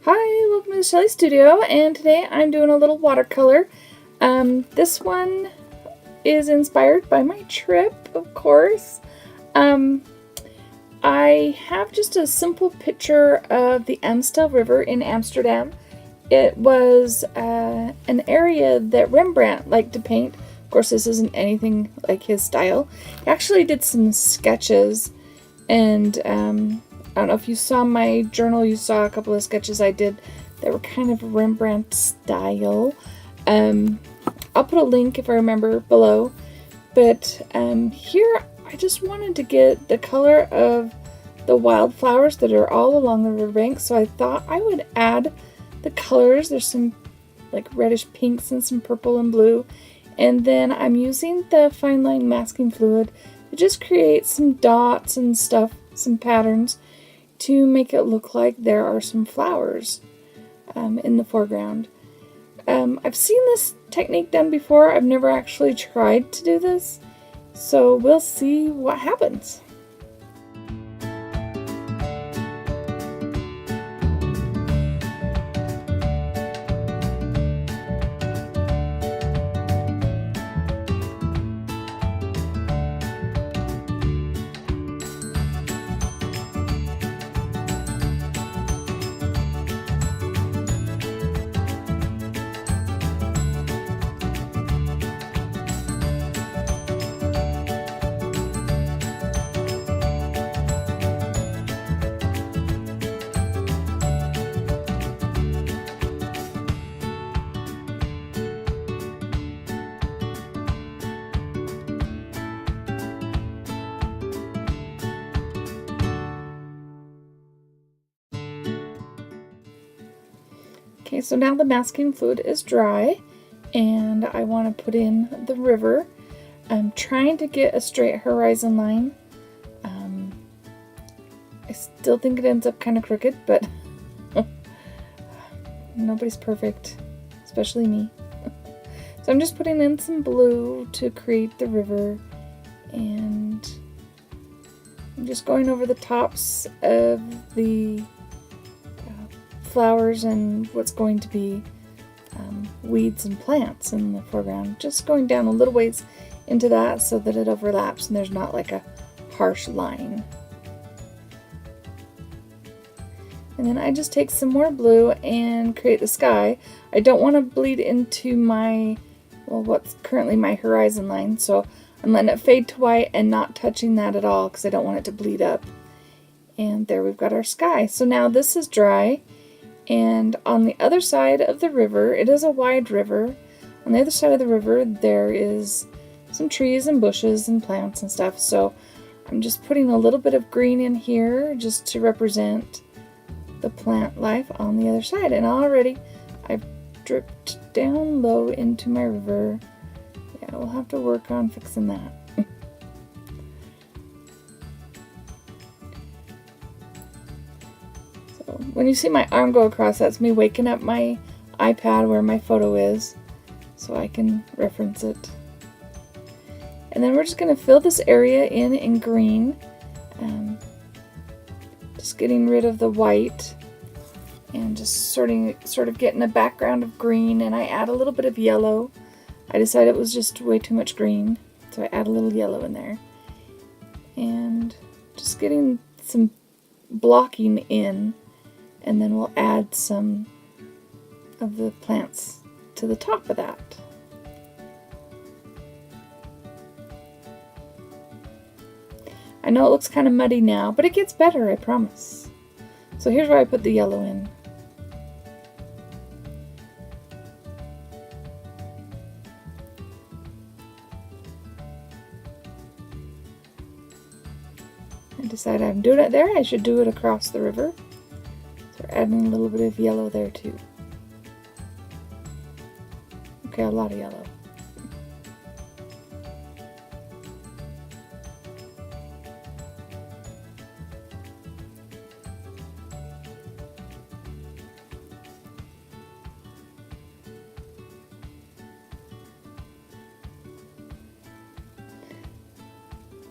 Hi, welcome to the Shelley Studio, and today I'm doing a little watercolor. This one is inspired by my trip, of course. I have just a simple picture of the Amstel River in Amsterdam. It was an area that Rembrandt liked to paint. Of course, this isn't anything like his style. He actually did some sketches, and I don't know if you saw my journal, you saw a couple of sketches I did that were kind of Rembrandt style. I'll put a link if I remember below. But here I just wanted to get the color of the wildflowers that are all along the riverbank, so I thought I would add the colors. There's some like reddish pinks and some purple and blue. And then I'm using the fine line masking fluid to just create some dots and stuff, some patterns, to make it look like there are some flowers in the foreground. I've seen this technique done before. I've never actually tried to do this, so we'll see what happens. Okay, so now the masking fluid is dry, and I want to put in the river. I'm trying to get a straight horizon line. I still think it ends up kind of crooked, but nobody's perfect, especially me. So I'm just putting in some blue to create the river, and I'm just going over the tops of the flowers and what's going to be weeds and plants in the foreground. Just going down a little ways into that so that it overlaps and there's not like a harsh line. And then I just take some more blue and create the sky. I don't want to bleed into my, well, what's currently my horizon line, so I'm letting it fade to white and not touching that at all because I don't want it to bleed up. And there we've got our sky. So now this is dry. And on the other side of the river, it is a wide river. On the other side of the river, there is some trees and bushes and plants and stuff. So I'm just putting a little bit of green in here just to represent the plant life on the other side. And already I've dripped down low into my river. Yeah, we'll have to work on fixing that. When you see my arm go across, that's me waking up my iPad where my photo is, so I can reference it. And then we're just going to fill this area in green, just getting rid of the white, and just sort of getting a background of green, and I add a little bit of yellow. I decided it was just way too much green, so I add a little yellow in there. And just getting some blocking in. And then we'll add some of the plants to the top of that. I know it looks kind of muddy now, but it gets better, I promise. So here's where I put the yellow in. I decided I'm doing it there, I should do it across the river. We're adding a little bit of yellow there too. Okay, a lot of yellow.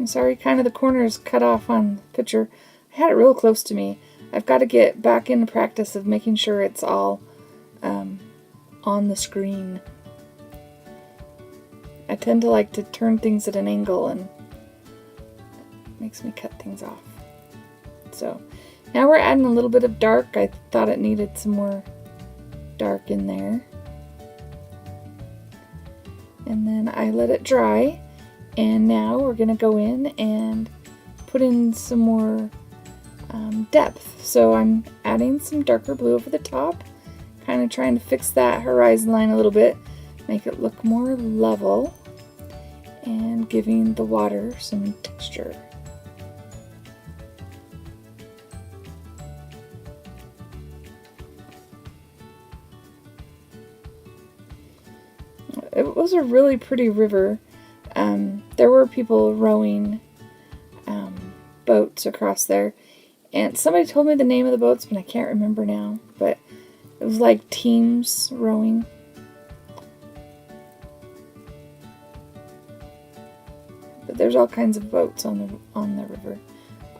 I'm sorry, kind of the corner is cut off on the picture. I had it real close to me. I've got to get back into practice of making sure it's all on the screen. I tend to like to turn things at an angle, and it makes me cut things off. So now we're adding a little bit of dark. I thought it needed some more dark in there. And then I let it dry, and now we're going to go in and put in some more depth. So I'm adding some darker blue over the top, kind of trying to fix that horizon line a little bit, make it look more level, and giving the water some texture. It was a really pretty river. There were people rowing boats across there, and somebody told me the name of the boats, but I can't remember now. But it was like teams rowing. But there's all kinds of boats on the river.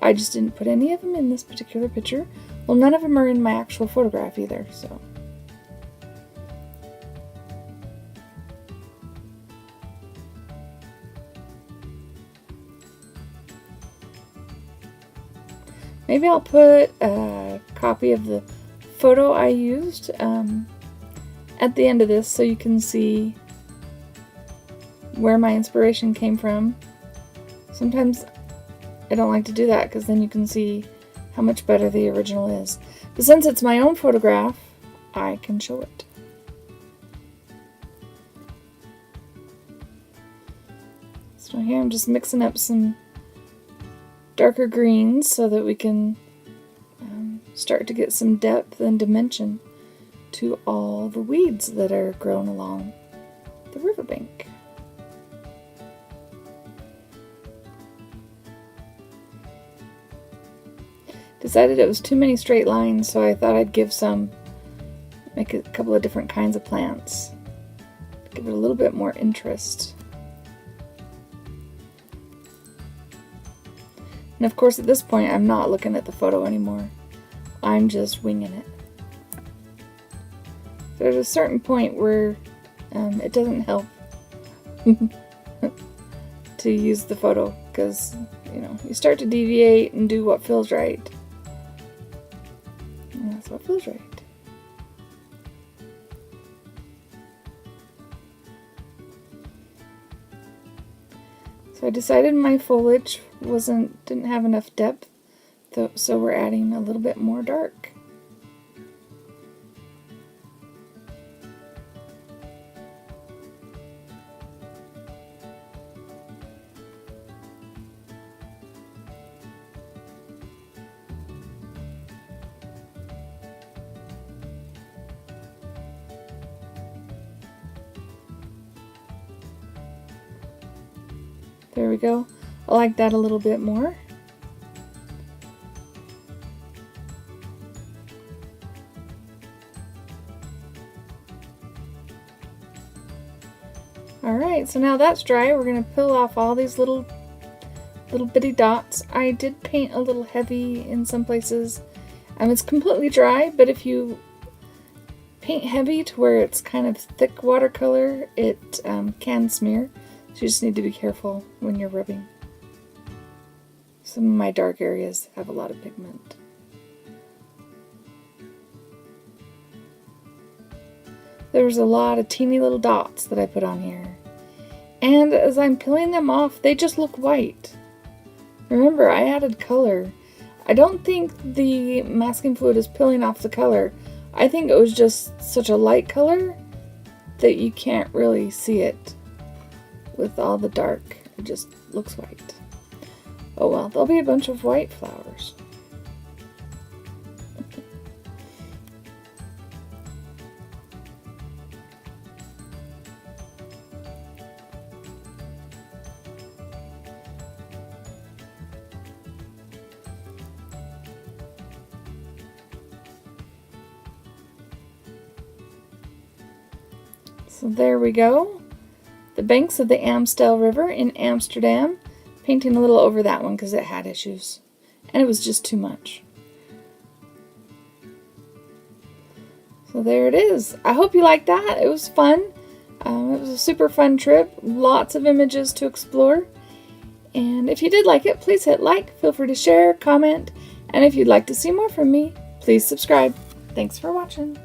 I just didn't put any of them in this particular picture. Well, none of them are in my actual photograph either, so. Maybe I'll put a copy of the photo I used at the end of this so you can see where my inspiration came from. Sometimes I don't like to do that because then you can see how much better the original is. But since it's my own photograph, I can show it. So here I'm just mixing up some darker greens so that we can start to get some depth and dimension to all the weeds that are grown along the riverbank. Decided it was too many straight lines, so I thought I'd make a couple of different kinds of plants, give it a little bit more interest. And of course, at this point, I'm not looking at the photo anymore. I'm just winging it. There's a certain point where it doesn't help to use the photo because, you start to deviate and do what feels right. And that's what feels right. So I decided my foliage didn't have enough depth, so we're adding a little bit more dark. There we go. I like that a little bit more. Alright, so now that's dry, we're going to peel off all these little bitty dots. I did paint a little heavy in some places. It's completely dry, but if you paint heavy to where it's kind of thick watercolor, it can smear. So you just need to be careful when you're rubbing. Some of my dark areas have a lot of pigment. There's a lot of teeny little dots that I put on here. And as I'm peeling them off, they just look white. Remember, I added color. I don't think the masking fluid is peeling off the color. I think it was just such a light color that you can't really see it with all the dark. It just looks white. Oh well, there'll be a bunch of white flowers. So there we go. The banks of the Amstel River in So there it is. I hope you liked that. It was fun. It was a super fun trip. Lots of images to explore. And if you did like it, please hit like. Feel free to share, comment. And if you'd like to see more from me, please subscribe. Thanks for watching.